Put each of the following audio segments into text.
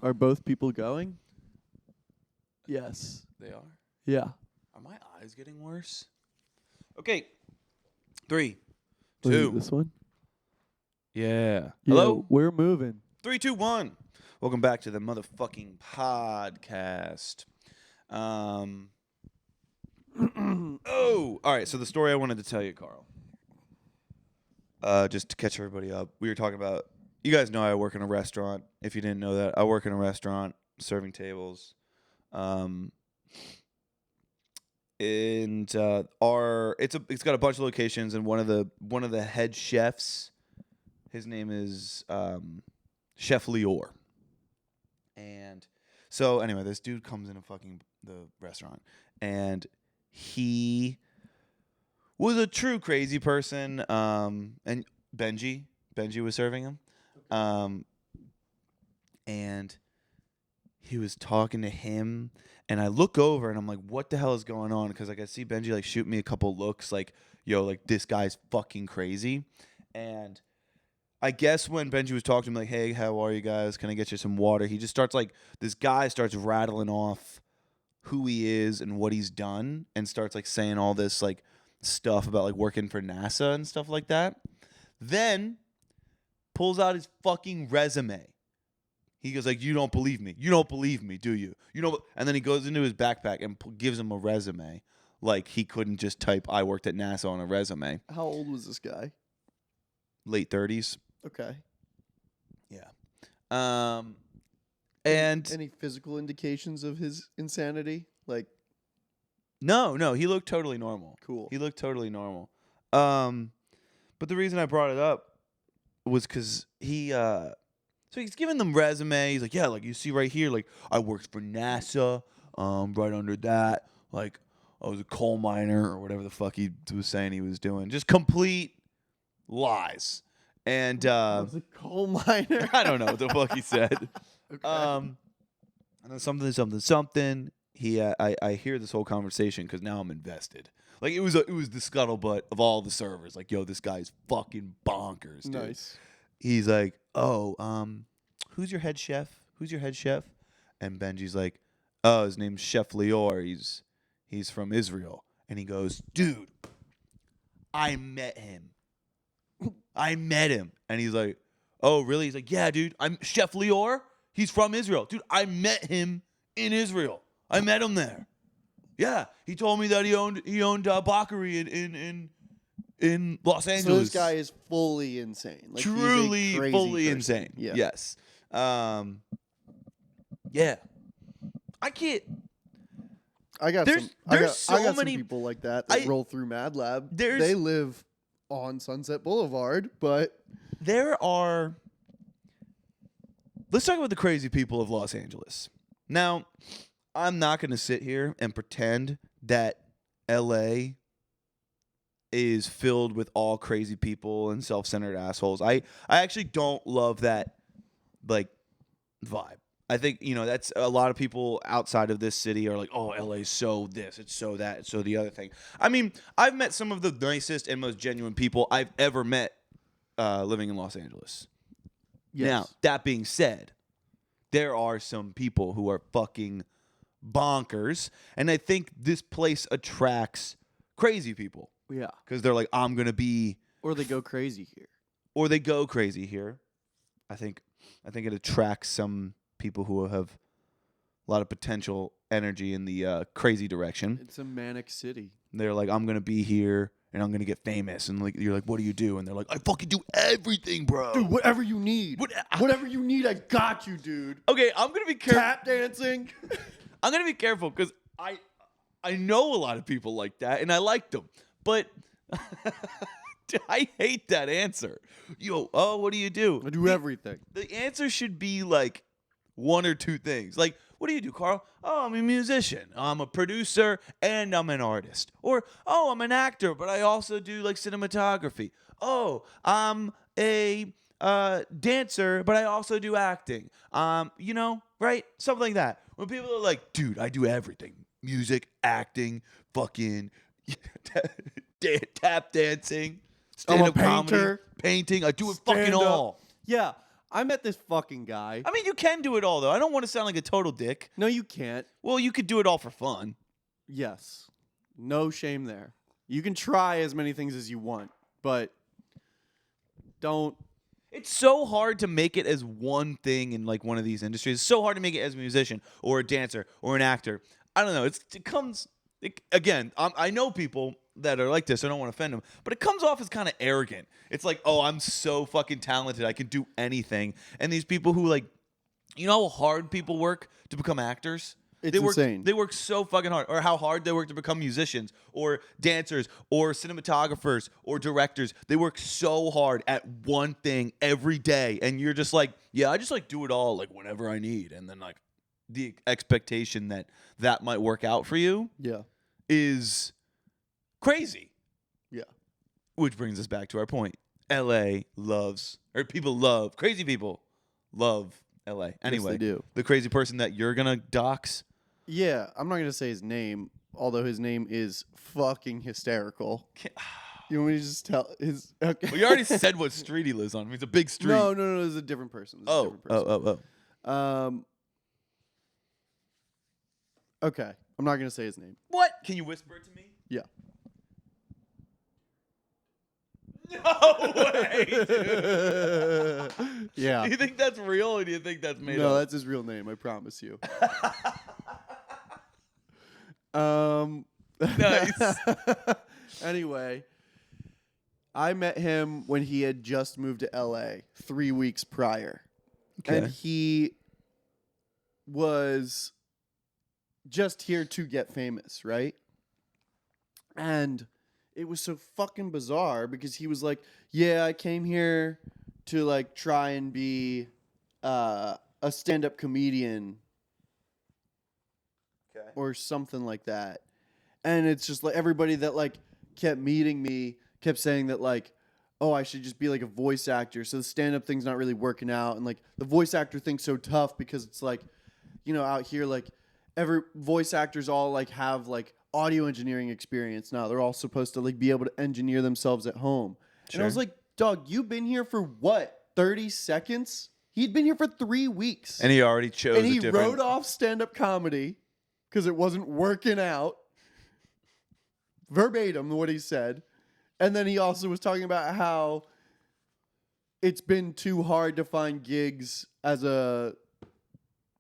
Are both people going? Yes. They are. Yeah. Are my eyes getting worse? Okay. 3, Was it 2. this one? Yeah. Yeah, Hello? we're moving. 3, 2, 1. Welcome back to the motherfucking podcast. All right. So the story I wanted to tell you, Carl. Just to catch everybody up, we were talking about. You guys know I work in a restaurant. If you didn't know that, I work in a restaurant serving tables. And it's got a bunch of locations, and one of the head chefs, his name is Chef Lior. And so anyway, this dude comes in the restaurant, and he was a true crazy person. And Benji was serving him, and he was talking to him. And I look over and I'm like, what the hell is going on? Because like I see Benji like shoot me a couple looks like, yo, like this guy's fucking crazy. And I guess when Benji was talking to me like, hey, how are you guys? Can I get you some water? He just starts like, this guy starts rattling off who he is and what he's done and starts like saying all this like stuff about like working for NASA and stuff like that. Then pulls out his fucking resume. He goes like, you don't believe me. You don't believe me, do you? You know, and then he goes into his backpack and gives him a resume. Like he couldn't just type, I worked at NASA on a resume. How old was this guy? Late 30s. Okay. Yeah. And any physical indications of his insanity? Like, no, he looked totally normal. Cool. He looked totally normal. But the reason I brought it up was because so he's giving them resume. He's like, yeah, like you see right here, like I worked for NASA. Right under that, like I was a coal miner or whatever the fuck he was saying he was doing. Just complete lies. And I was a coal miner. I don't know what the fuck he said. Okay. And then something. I hear this whole conversation because now I'm invested. Like it was the scuttlebutt of all the servers. Like, yo, this guy's fucking bonkers, dude. Nice. He's like, who's your head chef? And Benji's like, oh, his name's Chef Lior. He's from Israel. And he goes, dude, I met him. And he's like, oh, really? He's like, yeah, dude, I'm Chef Lior. He's from Israel. Dude, I met him in Israel. I met him there. Yeah, he told me that he owned a bakery in Los Angeles. So this guy is fully insane. Like, truly, he's a crazy fully person. insane. Yeah. Yes. Yeah. I can't. I got There's some people like that roll through Mad Lab. They live on Sunset Boulevard, but let's talk about the crazy people of Los Angeles. Now, I'm not going to sit here and pretend that LA is filled with all crazy people and self-centered assholes. I actually don't love that like vibe. I think, that's a lot of people outside of this city are like, oh, LA's so this, it's so that, it's so the other thing. I mean, I've met some of the nicest and most genuine people I've ever met living in Los Angeles. Yes. Now, that being said, there are some people who are fucking bonkers, and I think this place attracts crazy people. Yeah. Because they're like, I'm going to be... Or they go crazy here. I think it attracts some people who have a lot of potential energy in the crazy direction. It's a manic city. They're like, I'm going to be here, and I'm going to get famous. And like, you're like, what do you do? And they're like, I fucking do everything, bro. Dude, whatever you need. Whatever you need, I got you, dude. Okay, I'm going to be careful. Tap dancing. I'm going to be careful because I know a lot of people like that, and I like them. But I hate that answer. What do you do? I do everything. The answer should be like one or two things. Like, what do you do, Karl? Oh, I'm a musician. I'm a producer, and I'm an artist. Or, oh, I'm an actor, but I also do like cinematography. Oh, I'm a dancer, but I also do acting. Right? Something like that. When people are like, dude, I do everything. Music, acting, fucking tap dancing, stand-up comedy, painting. I do it fucking all. Yeah. I met this fucking guy. I mean, you can do it all, though. I don't want to sound like a total dick. No, you can't. Well, you could do it all for fun. Yes. No shame there. You can try as many things as you want, but don't. It's so hard to make it as one thing in like one of these industries. It's so hard to make it as a musician or a dancer or an actor. I don't know. Again, I know people that are like this. I don't want to offend them, but it comes off as kind of arrogant. It's like, oh, I'm so fucking talented. I can do anything. And these people who like, you know how hard people work to become actors? It's insane. They work so fucking hard. Or how hard they work to become musicians or dancers or cinematographers or directors. They work so hard at one thing every day. And you're just like, yeah, I just like do it all like whenever I need. And then like the expectation that might work out for you is crazy. Yeah. Which brings us back to our point. crazy people love LA. Anyway, yes, they do. The crazy person that you're going to dox. Yeah, I'm not going to say his name, although his name is fucking hysterical. You want me to just tell his... Okay. Well, you already said what street he lives on. It's a big street. No, it's a different person. Oh. Okay, I'm not going to say his name. What? Can you whisper it to me? Yeah. No way, dude. Yeah. Do you think that's real or do you think that's made up? No, that's his real name, I promise you. Nice. Anyway, I met him when he had just moved to LA 3 weeks prior. Okay. And he was just here to get famous, right? And it was so fucking bizarre because he was like, yeah, I came here to like try and be a stand-up comedian or something like that. And it's just like everybody that like kept meeting me kept saying that like, oh, I should just be like a voice actor. So the stand-up thing's not really working out. And like the voice actor thing's so tough because it's like, you know, out here, like every voice actors all like have like audio engineering experience now. They're all supposed to like be able to engineer themselves at home. Sure. And I was like, dog, you've been here for what? 30 seconds? He'd been here for 3 weeks. And he already chose and he wrote off stand-up comedy because it wasn't working out. Verbatim what he said. And then he also was talking about how it's been too hard to find gigs as a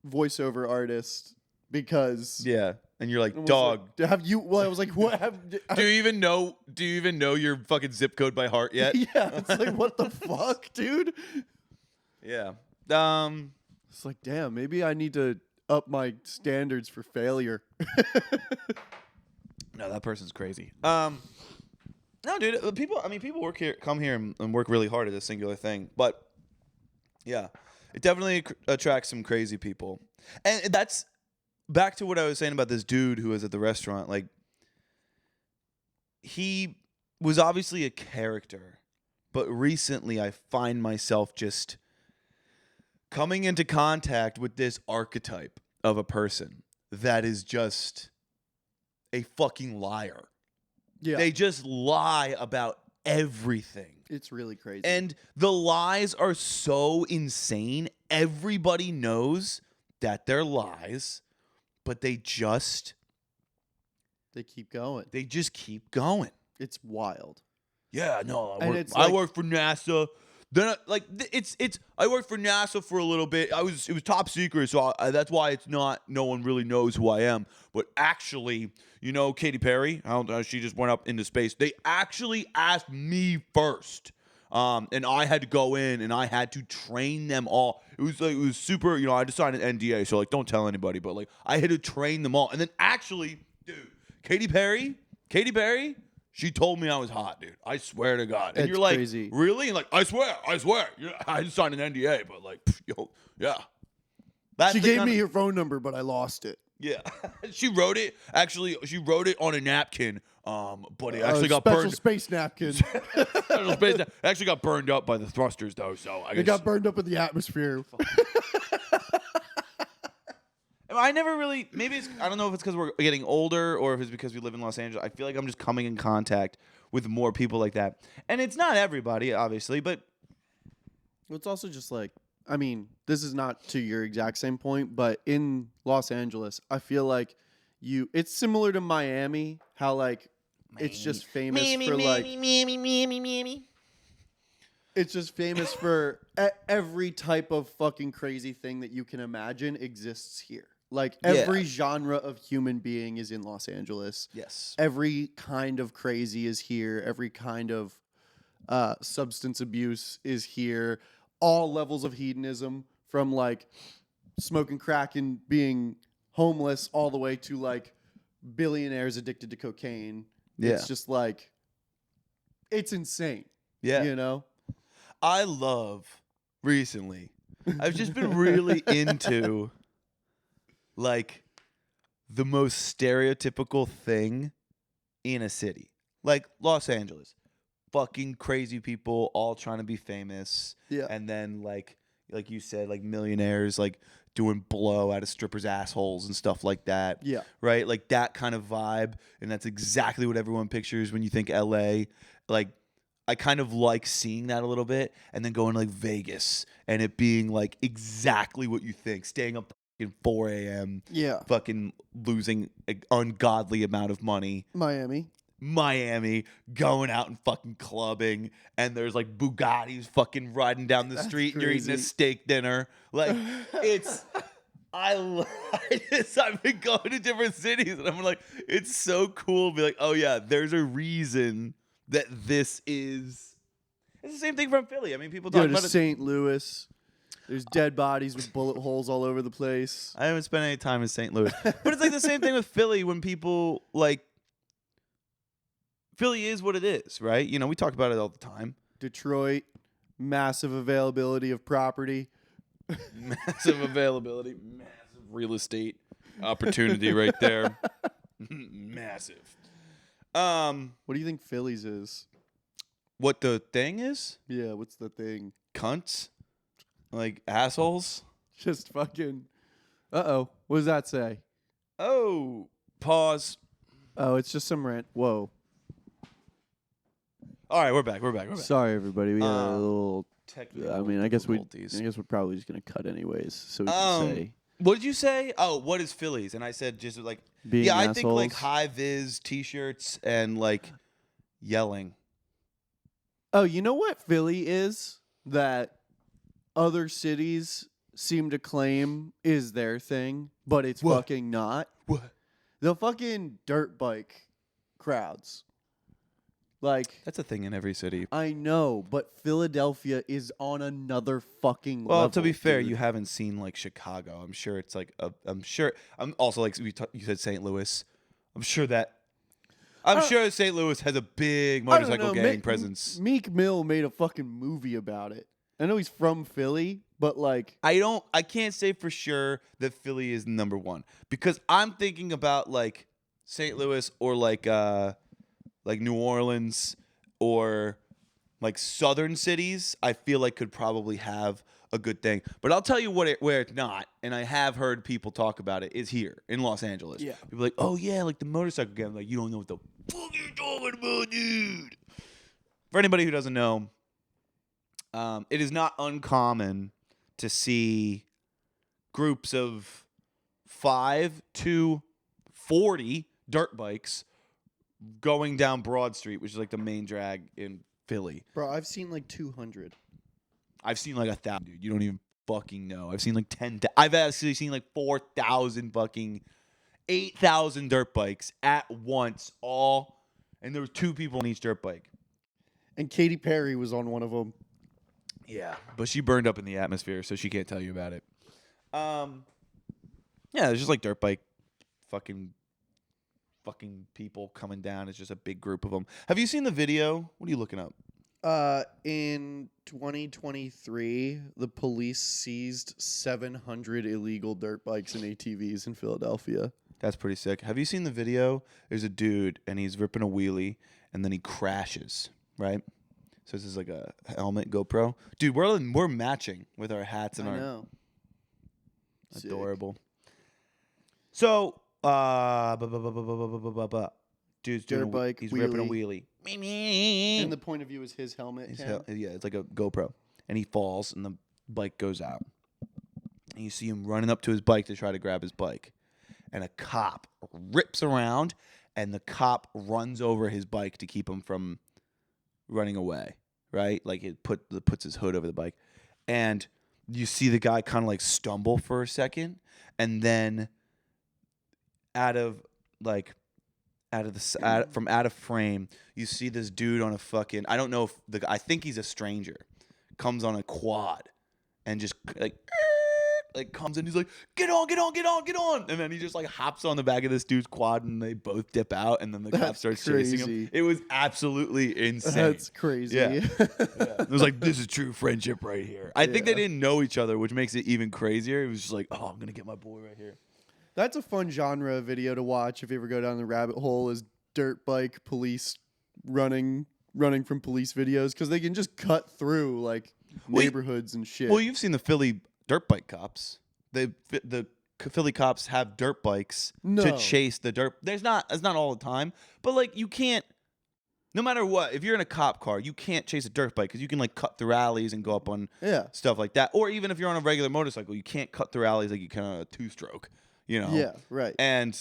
voiceover artist because... Yeah. And you're like, dog. Like, have you... Well, I was like, what have... Do you even know your fucking zip code by heart yet? Yeah. It's like, what the fuck, dude? Yeah. It's like, damn, maybe I need to up my standards for failure. No, that person's crazy. No, dude. People come here and work really hard at this singular thing. But yeah, it definitely attracts some crazy people. And that's back to what I was saying about this dude who was at the restaurant. Like, he was obviously a character, but recently I find myself just coming into contact with this archetype of a person that is just a fucking liar. Yeah. They just lie about everything. It's really crazy. And the lies are so insane. Everybody knows that they're lies, but they just keep going. They just keep going. It's wild. Yeah, no, I worked for NASA. Then I worked for NASA for a little bit. It was top secret, so that's why no one really knows who I am. But actually, you know, Katy Perry, she just went up into space. They actually asked me first, and I had to go in and I had to train them all. It was super. You know, I had to sign an NDA, so like don't tell anybody. But like I had to train them all, and then actually, dude, Katy Perry. She told me I was hot, dude. I swear to God. And it's you're like, crazy. Really? And like, I swear. I just signed an NDA, but like, yo, yeah. She gave me her phone number, but I lost it. Yeah. She wrote it on a napkin. But it actually got burned. Special space napkin. It actually got burned up by the thrusters, though. So I guess it got burned up in the atmosphere. I never really, I don't know if it's because we're getting older or if it's because we live in Los Angeles. I feel like I'm just coming in contact with more people like that. And it's not everybody, obviously, but. Well, it's also just like, I mean, this is not to your exact same point, but in Los Angeles, I feel like it's similar to Miami, how like it's just famous for like it's just famous for every type of fucking crazy thing that you can imagine exists here. Like every genre of human being is in Los Angeles. Yes. Every kind of crazy is here. Every kind of substance abuse is here. All levels of hedonism, from like smoking crack and being homeless all the way to like billionaires addicted to cocaine. Yeah. It's just like, it's insane. Yeah. You know? I love recently. I've just been really into like the most stereotypical thing in a city. Like Los Angeles. Fucking crazy people all trying to be famous. Yeah. And then like you said, like millionaires like doing blow out of strippers' assholes and stuff like that. Yeah. Right? Like that kind of vibe. And that's exactly what everyone pictures when you think LA. Like I kind of like seeing that a little bit, and then going to like Vegas and it being like exactly what you think. Staying up fucking 4 a.m. Yeah. Fucking losing an ungodly amount of money. Miami, going out and fucking clubbing, and there's like Bugattis fucking riding down the street, and you're eating a steak dinner. Like it's, I've been going to different cities, and I'm like, it's so cool to be like, oh yeah, there's a reason that this is. It's the same thing from Philly. I mean, people talk about it. St. Louis. There's dead bodies with bullet holes all over the place. I haven't spent any time in St. Louis, but it's like the same thing with Philly when people like. Philly is what it is, right? You know, we talk about it all the time. Detroit, massive availability of property. Massive availability, massive real estate opportunity right there. Massive. What do you think Philly's is? What the thing is? Yeah, what's the thing? Cunts? Like assholes? Just fucking. Uh-oh. What does that say? Oh, pause. Oh, it's just some rant. Whoa. All right, we're back. Sorry, everybody. We had a little. Technical I mean, I guess we're difficulties. probably just gonna cut anyways, so we can say What did you say? Oh, what is Phillies? And I said just like being I assholes. think like high vis t-shirts and like yelling. Oh, you know what Philly is that other cities seem to claim is their thing, but it's What? fucking not? What? The fucking dirt bike crowds. Like, That's a thing in every city. I know, but Philadelphia is on another fucking Well, level. to be fair, dude. you haven't seen like Chicago. I'm sure it's like I'm also like you said St. Louis. I'm sure St. Louis has a big I don't motorcycle know, gang presence. Meek Mill made a fucking movie about it. I know he's from Philly, but like, I can't say for sure that Philly is number one because I'm thinking about like St. Louis or like New Orleans or like southern cities. I feel like could probably have a good thing. But I'll tell you where it's not, and I have heard people talk about it, is here in Los Angeles. Yeah. People are like, oh yeah, like the motorcycle gang. I'm like, you don't know what the fuck you're talking about, dude. For anybody who doesn't know, it is not uncommon to see groups of 5 to 40 dirt bikes going down Broad Street, which is like the main drag in Philly. bro, I've seen like 200. I've seen like 1,000, dude. You don't even fucking know. I've seen like 10. I've actually seen like 4,000 fucking 8,000 dirt bikes at once, all, and there was 2 people on each dirt bike. And Katy Perry was on one of them. Yeah, but she burned up in the atmosphere, so she can't tell you about it. Yeah, there's just like dirt bike, fucking people coming down. It's just a big group of them. Have you seen the video? What are you looking up? In 2023, the police seized 700 illegal dirt bikes and ATVs in Philadelphia. That's pretty sick. Have you seen the video? There's a dude, and he's ripping a wheelie, and then he crashes, right? So this is like a helmet GoPro. Dude, we're matching with our hats and I our know. adorable. So, dude's doing Dirt bike, he's ripping a wheelie. wheelie. And the point of view is his helmet. Yeah, it's like a GoPro, and he falls, and the bike goes out. And you see him running up to his bike to try to grab his bike. And a cop rips around, and the cop runs over his bike to keep him from running away, right? Like it puts his hood over the bike. And you see the guy kind of like stumble for a second, and then from out of frame, you see this dude on a fucking, I don't know if I think he's a stranger, comes on a quad and just like comes in. He's like, get on, get on, get on, get on. And then he just like hops on the back of this dude's quad, and they both dip out, and then the cop starts chasing him. It was absolutely insane. That's crazy. Yeah. It was like, this is true friendship right here. I think they didn't know each other, which makes it even crazier. It was just like, oh, I'm going to get my boy right here. That's a fun genre video to watch if you ever go down the rabbit hole, is dirt bike police running from police videos, because they can just cut through like neighborhoods and shit. Well, you've seen the Philly dirt bike cops. The Philly cops have dirt bikes to chase the dirt. It's not all the time, but like you can't. No matter what, if you're in a cop car, you can't chase a dirt bike because you can like cut through alleys and go up on stuff like that. Or even if you're on a regular motorcycle, you can't cut through alleys like you can on a two-stroke. You know? Yeah, right. And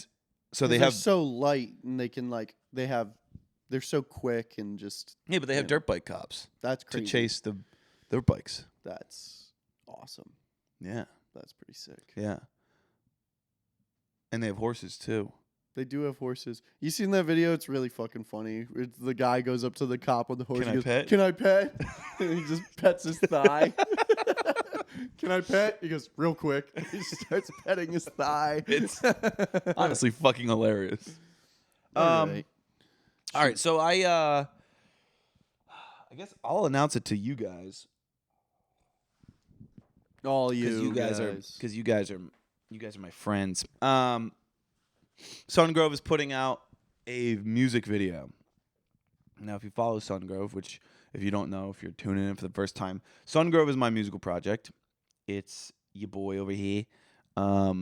so they're so light, and they can like they're so quick and just but they have dirt bike cops. That's crazy. To chase the dirt bikes. That's awesome. Yeah, that's pretty sick. Yeah, and they have horses too. They do have horses. You seen that video? It's really fucking funny. The guy goes up to the cop on the horse. Can I pet? Can I pet? And he just pets his thigh. Can I pet? He goes, real quick. He starts petting his thigh. It's honestly fucking hilarious. All right, so I guess I'll announce it to you guys. All you guys because you guys are my friends. Sungrove is putting out a music video. Now, if you follow Sungrove, which if you don't know, if you're tuning in for the first time, Sungrove is my musical project. It's your boy over here. I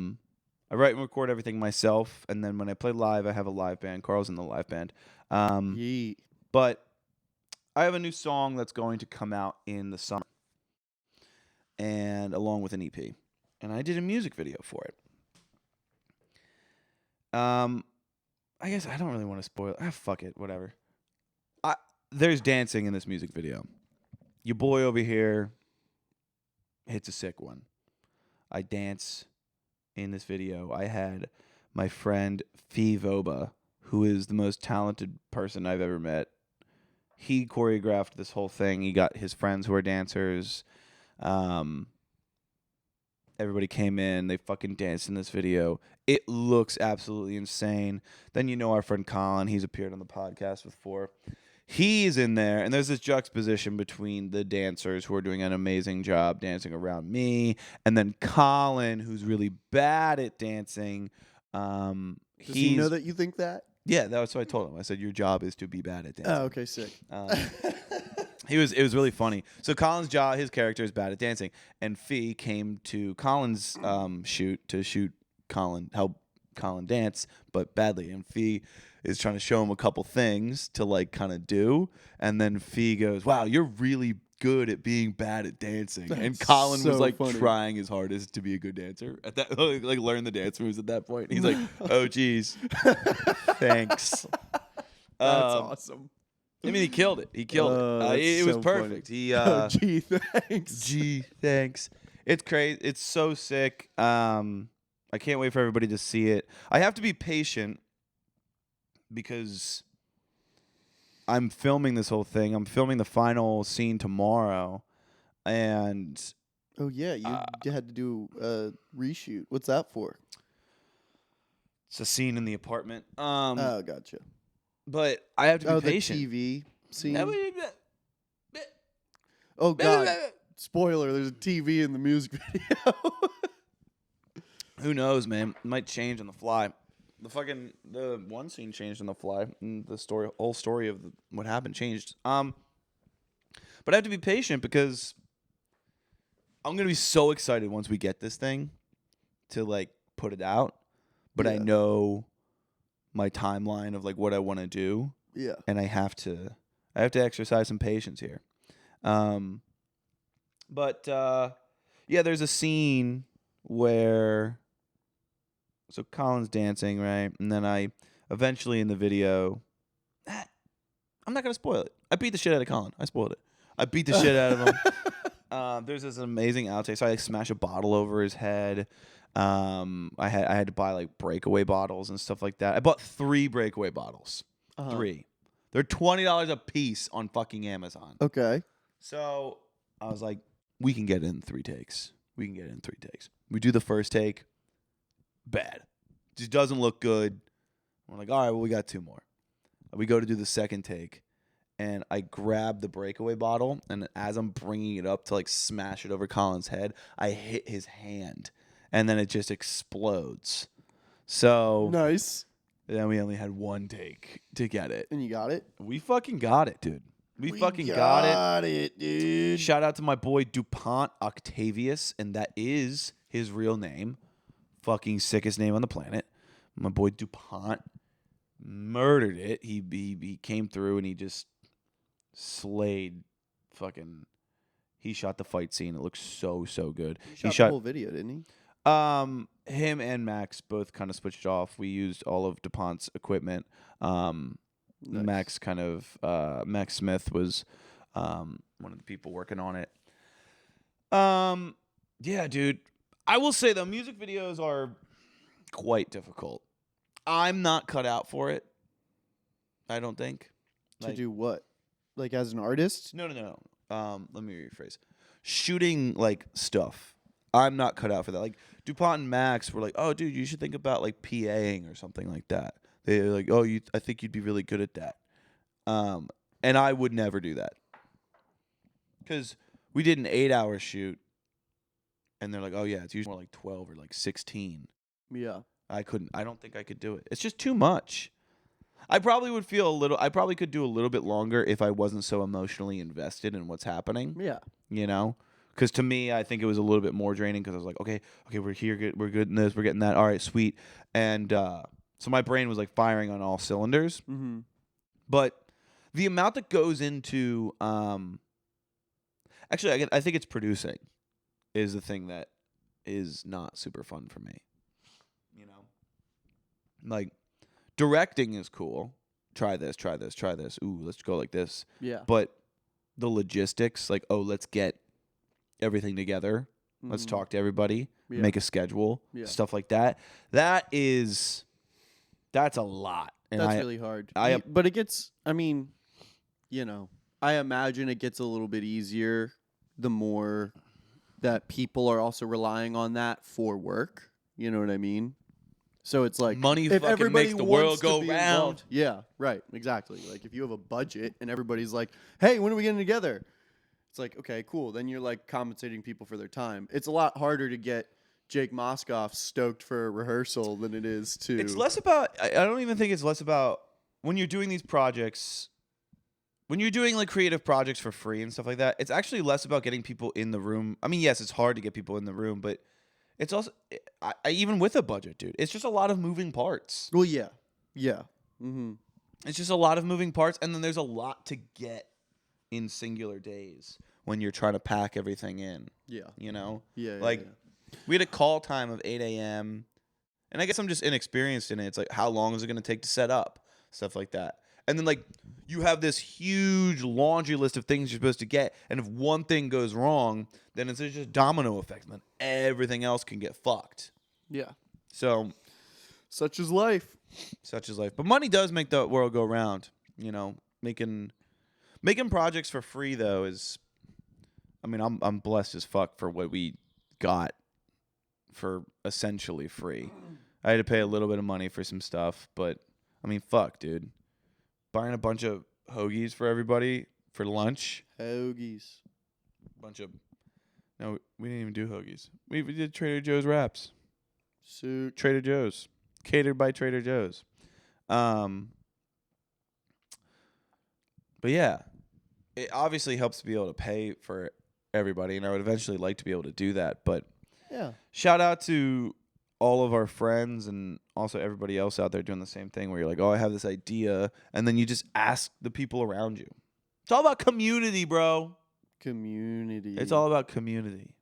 write and record everything myself, and then when I play live, I have a live band. Karl's in the live band. But I have a new song that's going to come out in the summer, and along with an EP, and I did a music video for it. I guess I don't really want to spoil it. Fuck it, whatever. There's dancing in this music video. Your boy over here hits a sick one. I dance in this video. I had my friend Fee Voba, who is the most talented person I've ever met. He choreographed this whole thing. He got his friends who are dancers. Everybody came in. They fucking danced in this video. It looks absolutely insane. Then you know our friend Colin. He's appeared on the podcast before. He's in there, and there's this juxtaposition between the dancers who are doing an amazing job dancing around me, and then Colin, who's really bad at dancing. Does he know that you think that? Yeah, that's what I told him. I said, your job is to be bad at dancing. Oh, okay, sick. It was really funny. So Colin's job, his character is bad at dancing, and Fee came to Colin's shoot to shoot Colin, help Colin dance, but badly. And Fee is trying to show him a couple things to like kind of do, and then Fee goes, "Wow, you're really good at being bad at dancing." That's and Colin was like trying his hardest to be a good dancer at that, like learn the dance moves at that point. He's like, "Oh, geez, thanks." That's awesome. I mean, he killed it. He killed it. It was perfect. Funny. He, gee, thanks. Gee, thanks. It's crazy. It's so sick. I can't wait for everybody to see it. I have to be patient because I'm filming this whole thing. I'm filming the final scene tomorrow, and oh yeah, you had to do a reshoot. What's that for? It's a scene in the apartment. Oh, gotcha. But I have to be patient. The TV scene. Oh god! Spoiler: there's a TV in the music video. Who knows, man? It might change on the fly. The one scene changed on the fly, and the whole story of what happened changed. But I have to be patient because I'm gonna be so excited once we get this thing to like put it out. But I know my timeline of like what I want to do. Yeah. And I have to exercise some patience here. But Yeah, there's a scene where so Colin's dancing, right? And then I eventually in the video, I'm not gonna spoil it. I beat the shit out of Colin. I spoiled it. I beat the shit out of him. There's this amazing outtake. So I like smash a bottle over his head. I had to buy like breakaway bottles and stuff like that. I bought 3 breakaway bottles. 3. They're $20 a piece on fucking Amazon. Okay. So I was like, we can get it in 3 takes. We can get it in 3 takes. We do the first take. Bad. Just doesn't look good. We're like, all right, well, we got 2 more. We go to do the second take, and I grab the breakaway bottle, and as I'm bringing it up to like smash it over Colin's head, I hit his hand, and then it just explodes. So Nice. then we only had 1 take to get it. And you got it? We fucking got it, dude. We fucking got it. Got it, dude. Shout out to my boy DuPont Octavius, and that is his real name. Fucking sickest name on the planet. My boy DuPont murdered it. He came through and he just slayed fucking. He shot the fight scene. It looks so good. He shot the whole video, didn't he? Him and Max both kind of switched off. We used all of DuPont's equipment. Nice. Max kind of Max Smith was one of the people working on it. Yeah, dude. I will say though, music videos are quite difficult. I'm not cut out for it. I don't think. To do what? Like as an artist? No. Let me rephrase. Shooting like stuff. I'm not cut out for that. Like DuPont and Max were like, "Oh, dude, you should think about like PAing or something like that." They're like, "Oh, I think you'd be really good at that." And I would never do that because we did an 8-hour shoot, and they're like, "Oh yeah, it's usually more like 12 or like 16." Yeah. I couldn't. I don't think I could do it. It's just too much. I probably would feel a little. I probably could do a little bit longer if I wasn't so emotionally invested in what's happening. Yeah. You know, because to me, I think it was a little bit more draining because I was like, okay, we're here, we're good in this, we're getting that. All right, sweet. And so my brain was like firing on all cylinders. Mm-hmm. But the amount that goes into, actually, I think it's producing is the thing that is not super fun for me. You know, like directing is cool. Try this. Ooh, let's go like this. Yeah. But the logistics, like, oh, let's get everything together. Let's talk to everybody, make a schedule, stuff like that. That's a lot. And that's really hard. But it gets, I mean, you know, I imagine it gets a little bit easier the more that people are also relying on that for work. You know what I mean? So it's like money if fucking everybody makes the wants world go to be round. Involved, yeah, right, exactly. Like if you have a budget and everybody's like, "Hey, when are we getting together?" It's like, okay, cool. Then you're like compensating people for their time. It's a lot harder to get Jake Moskoff stoked for a rehearsal than it is to. It's less about. I don't even think it's less about when you're doing these projects. When you're doing like creative projects for free and stuff like that, it's actually less about getting people in the room. I mean, yes, it's hard to get people in the room, but it's also even with a budget, dude. It's just a lot of moving parts. Well, yeah. Mm-hmm. It's just a lot of moving parts, and then there's a lot to get in singular days when you're trying to pack everything in. Yeah. You know? Yeah. Like, we had a call time of 8 a.m., and I guess I'm just inexperienced in it. It's like, how long is it going to take to set up? Stuff like that. And then, like, you have this huge laundry list of things you're supposed to get, and if one thing goes wrong, then it's just a domino effect, and then everything else can get fucked. Yeah. So, such is life. Such is life. But money does make the world go round. You know, making projects for free though is, I mean, I'm blessed as fuck for what we got for essentially free. I had to pay a little bit of money for some stuff, but I mean, fuck, dude. Buying a bunch of hoagies for everybody for lunch. Hoagies. No, we didn't even do hoagies. We did Trader Joe's wraps. Suit. Trader Joe's. Catered by Trader Joe's. But yeah, it obviously helps to be able to pay for everybody, and I would eventually like to be able to do that. But yeah, shout out to all of our friends and also everybody else out there doing the same thing where you're like, oh, I have this idea, and then you just ask the people around you. It's all about community, bro. Community. It's all about community.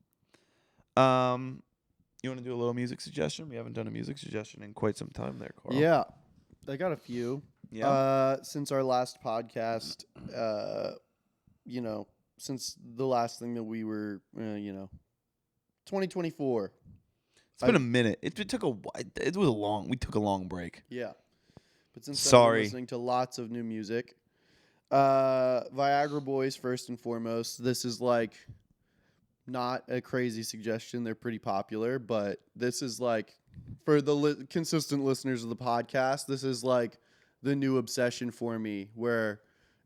You want to do a little music suggestion? We haven't done a music suggestion in quite some time there, Carl. Yeah, I got a few. Yeah. Since our last podcast, since the last thing that we were, 2024. It's been a minute. It took it was a long. We took a long break. Yeah, but since then, I've Sorry. been listening to lots of new music. Viagra Boys first and foremost. This is like not a crazy suggestion. They're pretty popular, but this is like for the consistent listeners of the podcast. This is like the new obsession for me, where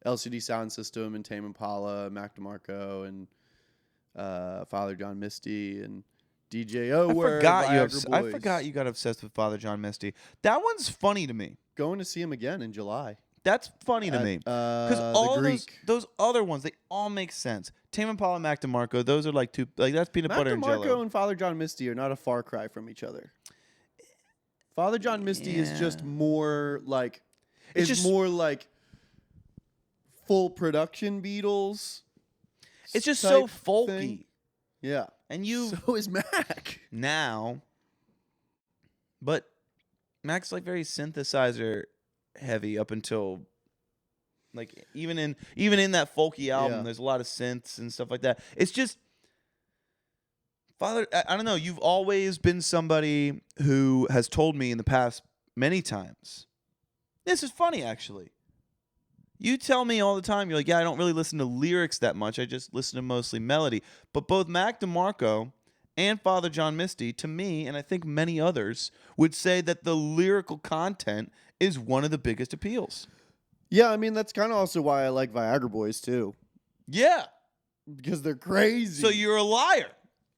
LCD Sound System and Tame Impala, Mac DeMarco, and Father John Misty and DJO. I forgot you got obsessed with Father John Misty. That one's funny to me. Going to see him again in July. That's funny to me because all those other ones, they all make sense. Tame Impala, Mac DeMarco, those are like two, like that's peanut butter and Mac jello. DeMarco and Father John Misty are not a far cry from each other. Father John Misty is just more like more like full production Beatles. It's just so type folky. thing. Yeah, And so is Mac now, but Mac's like very synthesizer heavy up until like even in that folky album, Yeah. there's a lot of synths and stuff like that. It's just Father. I don't know. You've always been somebody who has told me in the past many times. This is funny, actually. You tell me all the time, you're like, yeah, I don't really listen to lyrics that much. I just listen to mostly melody. But both Mac DeMarco and Father John Misty, to me, and I think many others, would say that the lyrical content is one of the biggest appeals. Yeah, I mean, that's kind of also why I like Viagra Boys, too. Yeah. Because they're crazy. So you're a liar.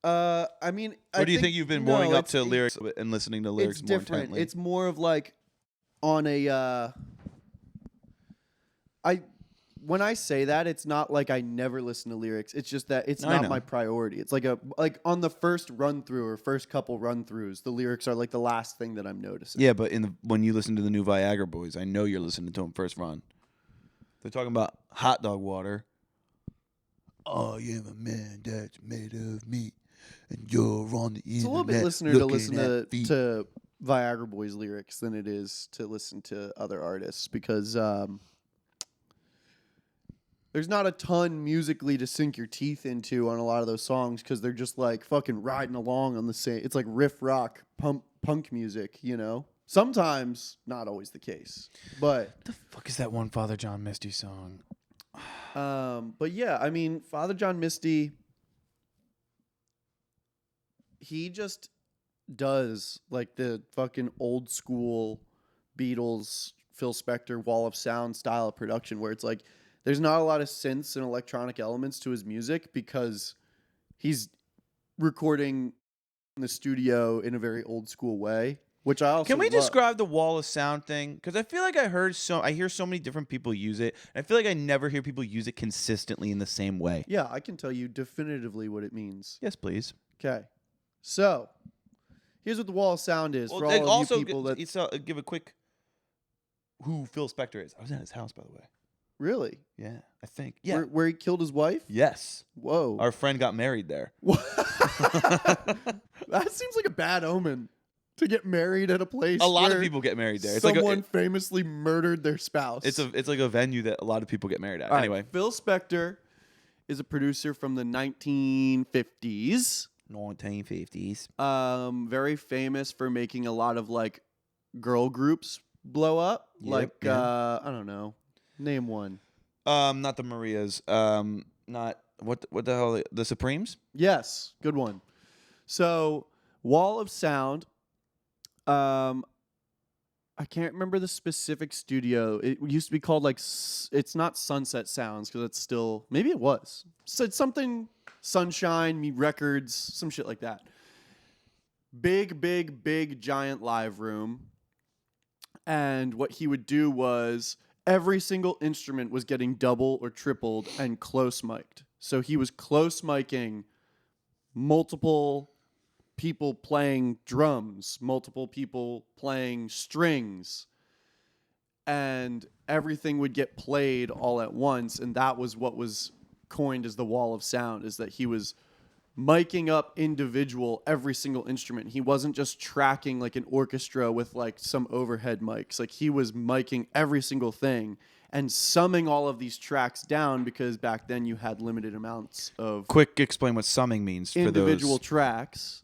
I mean... Or do you think you've been warming up to lyrics and listening to lyrics more different. intently? It's more of like on a... When I say that, it's not like I never listen to lyrics. It's just that it's not my priority. It's like on the first run through or first couple run throughs, the lyrics are like the last thing that I'm noticing. Yeah, but when you listen to the new Viagra Boys, I know you're listening to them first run. They're talking about hot dog water. I am a man that's made of meat, and you're on the internet. It's a little bit listener to listen to Viagra Boys lyrics than it is to listen to other artists because there's not a ton musically to sink your teeth into on a lot of those songs because they're just like fucking riding along on the same. It's like riff rock, punk music, you know? Sometimes, not always the case. But the fuck is that one Father John Misty song? But yeah, I mean, Father John Misty, he just does like the fucking old school Beatles, Phil Spector, Wall of Sound style of production where it's like, there's not a lot of synths and electronic elements to his music because he's recording in the studio in a very old school way, which I also Can we love. describe the Wall of Sound thing? Because I feel like I hear so many different people use it, and I feel like I never hear people use it consistently in the same way. Yeah, I can tell you definitively what it means. Yes, please. Okay, so here's what the Wall of Sound is for all of you people that give a quick who Phil Spector is. I was at his house, by the way. Really? Yeah, I think. Yeah. Where he killed his wife? Yes. Whoa. Our friend got married there. That seems like a bad omen to get married at a place. A lot of people get married there. Someone famously murdered their spouse. It's like a venue that a lot of people get married at. All anyway, right, Phil Spector is a producer from the 1950s. 1950s. Very famous for making a lot of like girl groups blow up. Yep, I don't know. Name one. Not the Marias. Not what the hell? The Supremes? Yes, good one. So, Wall of Sound. I can't remember the specific studio. It used to be called like it's not Sunset Sounds because it's still maybe it was. So it's something Sunshine Records, some shit like that. Big giant live room. And what he would do was every single instrument was getting double or tripled and close mic'd. So he was close micing multiple people playing drums, multiple people playing strings, and everything would get played all at once. And that was what was coined as the Wall of Sound, is that he was miking up every single instrument. He wasn't just tracking like an orchestra with like some overhead mics. Like he was miking every single thing and summing all of these tracks down because back then you had limited amounts of Quick explain what summing means for individual those. tracks.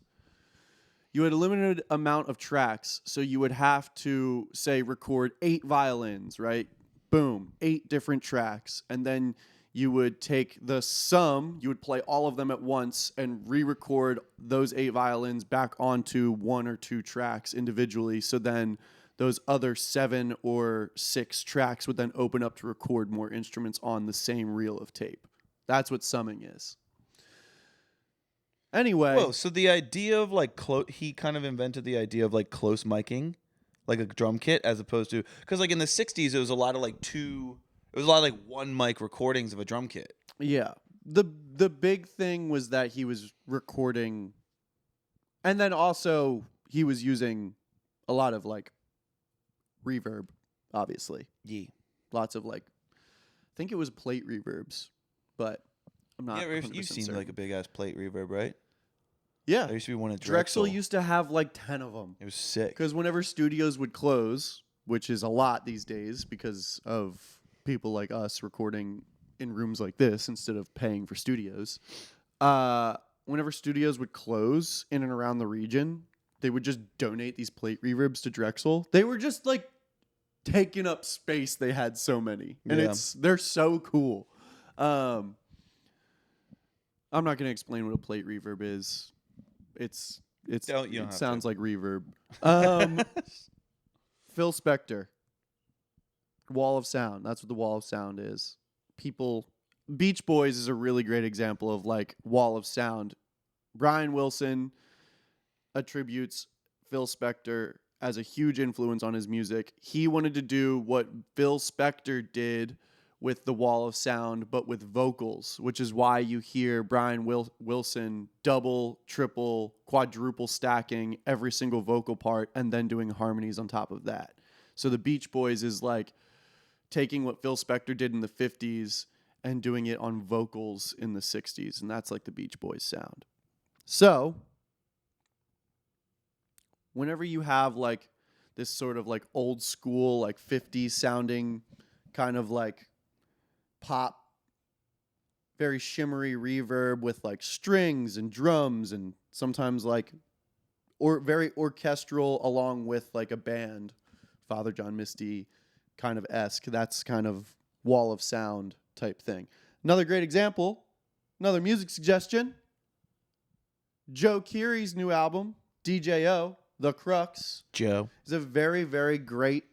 You had a limited amount of tracks, so you would have to say record 8 violins, right? Boom, 8 different tracks, and then you would take the sum, you would play all of them at once and re-record those 8 violins back onto 1 or 2 tracks individually. So then those other 7 or 6 tracks would then open up to record more instruments on the same reel of tape. That's what summing is. Anyway. Whoa, so the idea of like he kind of invented the idea of like close miking, like a drum kit, as opposed to, because like in the 60s it was a lot of like one mic recordings of a drum kit. Yeah. The big thing was that he was recording, and then also he was using a lot of like reverb, obviously. Yeah. Lots of like, I think it was plate reverbs, but I'm not. Yeah, you've seen certain. like a big ass plate reverb, right? Yeah. There used to be one at Drexel Drexel. used to have like 10 of them. It was sick. Because whenever studios would close, which is a lot these days because of people like us recording in rooms like this instead of paying for studios, whenever studios would close in and around the region, they would just donate these plate reverbs to Drexel. They were just like taking up space. They had so many, and they're so cool. I'm not going to explain what a plate reverb is. It sounds like reverb. Phil Spector, Wall of Sound. That's what the Wall of Sound is. Beach Boys is a really great example of like Wall of Sound. Brian Wilson attributes Phil Spector as a huge influence on his music. He wanted to do what Phil Spector did with the Wall of Sound, but with vocals, which is why you hear Brian Wilson double, triple, quadruple stacking every single vocal part and then doing harmonies on top of that. So the Beach Boys is like taking what Phil Spector did in the 50s and doing it on vocals in the 60s, and that's like the Beach Boys sound. So whenever you have like this sort of like old school, like 50s sounding kind of like pop, very shimmery reverb with like strings and drums and sometimes like very orchestral along with like a band, Father John Misty kind of esque. That's kind of Wall of Sound type thing. Another great example, another music suggestion, Joe Keery's new album, DJO, The Crux. Joe is a very, very great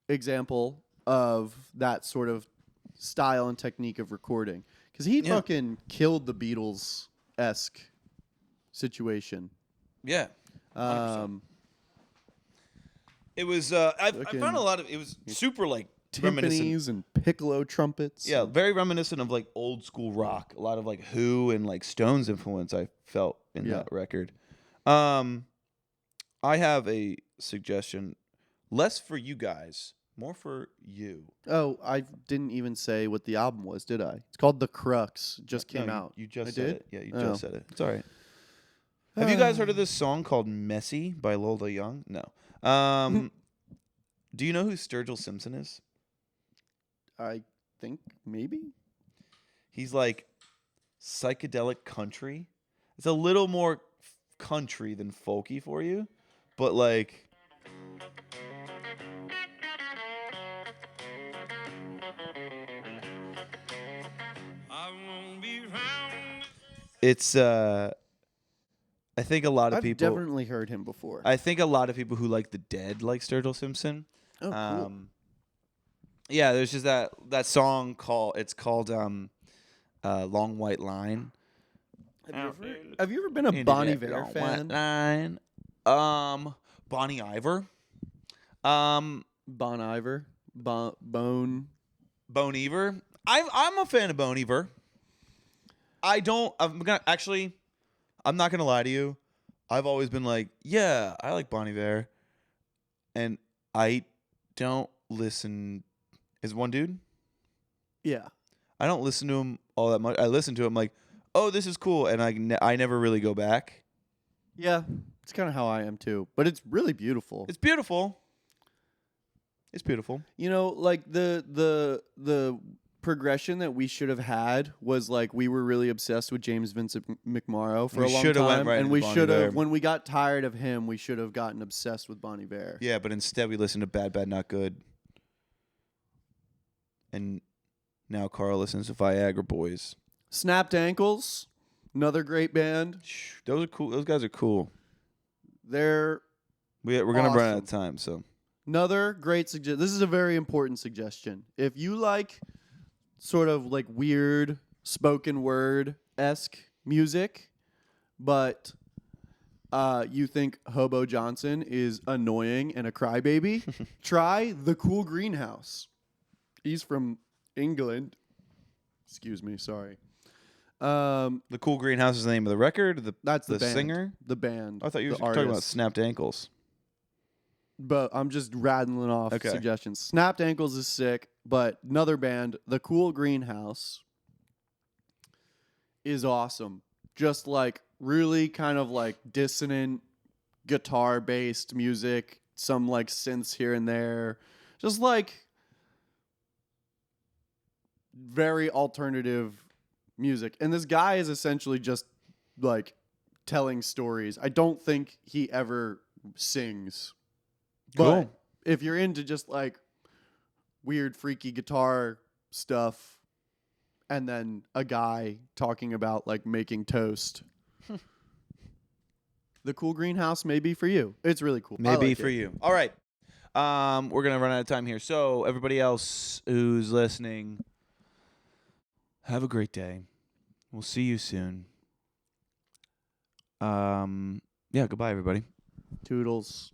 example of that sort of style and technique of recording. Because he fucking killed the Beatles-esque situation. Yeah. 100%. It was, I found a lot of, it was super like timpanis and piccolo trumpets. Yeah, very reminiscent of like old school rock. A lot of like Who and like Stones influence I felt in that record. I have a suggestion, less for you guys, more for you. Oh, I didn't even say what the album was, did I? It's called The Crux. Just came out. You just I said did? it. Yeah, you just said it. It's all right. Have you guys heard of this song called Messy by Lola Young? No. Do you know who Sturgill Simpson is? I think maybe. He's like psychedelic country. It's a little more country than folky for you, but like it's I think a lot of people. I've definitely heard him before. I think a lot of people who like the Dead like Sturgill Simpson. Oh, cool. Yeah, there's just that song called Long White Line. Have you ever been a Bon Iver fan? Line. Bonnie Iver. Bon Iver. Bone Iver. I'm a fan of Bon Iver. I'm not gonna lie to you. I've always been like, yeah, I like Bon Iver, and I don't listen. Is one dude? Yeah. I don't listen to him all that much. I listen to him like, oh, this is cool, and I never really go back. Yeah, it's kind of how I am too. But it's really beautiful. It's beautiful. It's beautiful. You know, like the progression that we should have had was like we were really obsessed with James Vincent McMorrow for We a long shoulda time, went right and into we Bon should Iver. have when we got tired of him, we should have gotten obsessed with Bon Iver. Yeah, but instead we listened to Bad, Bad, Not Good. And now Karl listens to Viagra Boys. Snapped Ankles, another great band. Those are cool. Those guys are cool. They're We're gonna run out awesome. of time, so Another great suggestion. This is a very important suggestion. If you like sort of like weird spoken word-esque music, but you think Hobo Johnson is annoying and a crybaby, try The Cool Greenhouse. He's from England. Excuse me, sorry. The Cool Greenhouse is the name of the record. That's the band. singer. The band. I thought you were the talking about artist. Snapped Ankles. But I'm just rattling off Okay. suggestions. Snapped Ankles is sick, but another band, The Cool Greenhouse, is awesome. Just like really kind of like dissonant guitar based music, some like synths here and there. Just like very alternative music. And this guy is essentially just like telling stories. I don't think he ever sings. But Cool. if you're into just like weird, freaky guitar stuff, and then a guy talking about like making toast, The Cool Greenhouse may be for you. It's really cool. I Maybe like for it. you. All right. We're gonna run out of time here. So everybody else who's listening, have a great day. We'll see you soon. Yeah. Goodbye, everybody. Toodles.